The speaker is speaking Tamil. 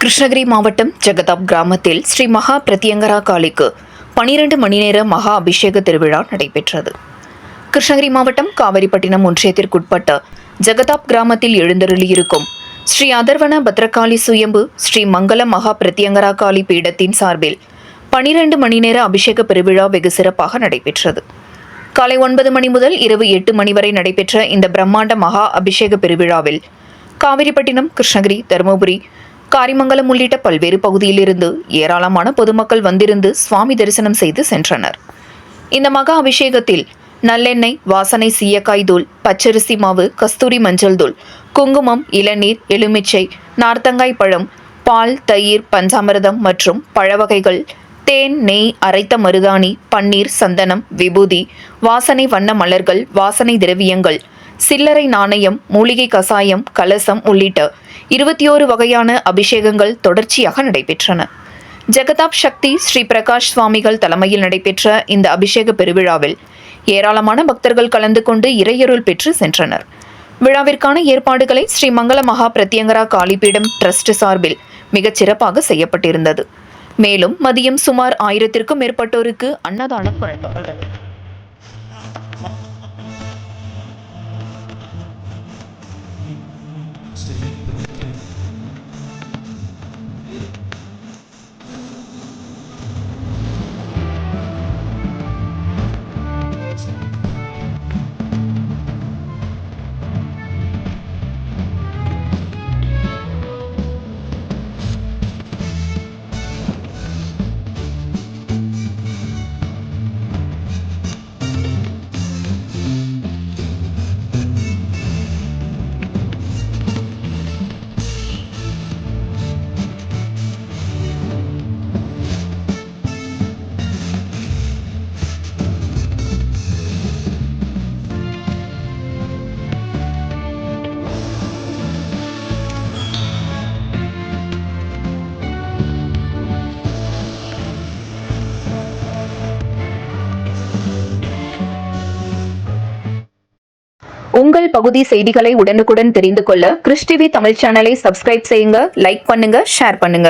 கிருஷ்ணகிரி மாவட்டம் ஜெகதாப் கிராமத்தில் ஸ்ரீ மகா பிரத்யங்கரா காளிக்கு 12 மணி நேர மகா அபிஷேக திருவிழா நடைபெற்றது. கிருஷ்ணகிரி மாவட்டம் காவிரிப்பட்டினம் ஒன்றியத்திற்குட்பட்ட ஜெகதாப் கிராமத்தில் எழுந்தருளியிருக்கும் ஸ்ரீ அதர்வன பத்ரகாளி சுயம்பு ஸ்ரீ மங்கள மகா பிரத்யங்கரா காளி பீடத்தின் சார்பில் 12 மணி நேர அபிஷேக பெருவிழா வெகு சிறப்பாக நடைபெற்றது. காலை 9 மணி முதல் இரவு 8 மணி வரை நடைபெற்ற இந்த பிரம்மாண்ட மகா அபிஷேக பெருவிழாவில் காவிரிப்பட்டினம், கிருஷ்ணகிரி, தருமபுரி, காரிமங்கலம் உள்ளிட்ட பல்வேறு பகுதியிலிருந்து ஏராளமான பொதுமக்கள் வந்திருந்து சுவாமி தரிசனம் செய்து சென்றனர். இந்த மகா அபிஷேகத்தில் நல்லெண்ணெய், வாசனை சீயக்காய் தூள், பச்சரிசி மாவு, கஸ்தூரி மஞ்சள் தூள், குங்குமம், இளநீர், எலுமிச்சை, நார்த்தங்காய் பழம், பால், தயிர், பஞ்சாமிர்தம் மற்றும் பழவகைகள், தேன், நெய், அரைத்த மருதாணி, பன்னீர், சந்தனம், விபூதி, வாசனை வண்ண மலர்கள், வாசனை திரவியங்கள், சில்லறை நாணயம், மூலிகை கசாயம், கலசம் உள்ளிட்ட 21 வகையான அபிஷேகங்கள் தொடர்ச்சியாக நடைபெற்றன. ஜெகதாப் சக்தி ஸ்ரீ பிரகாஷ் சுவாமிகள் தலைமையில் நடைபெற்ற இந்த அபிஷேக பெருவிழாவில் ஏராளமான பக்தர்கள் கலந்து கொண்டு இறையருள் பெற்று சென்றனர். விழாவிற்கான ஏற்பாடுகளை ஸ்ரீ மங்கள மகா பிரத்யங்கரா காளிபீடம் டிரஸ்ட் சார்பில் மிகச் சிறப்பாக செய்யப்பட்டிருந்தது. மேலும் மதியம் சுமார் 1000க்கும் மேற்பட்டோருக்கு அன்னதானம் வழங்கப்பட்டது. உங்கள் பகுதி செய்திகளை உடனுக்குடன் தெரிந்து கொள்ள கிறிஸ் டிவி தமிழ் சேனலை சப்ஸ்கிரைப் செய்யுங்க, லைக் பண்ணுங்க, ஷேர் பண்ணுங்க.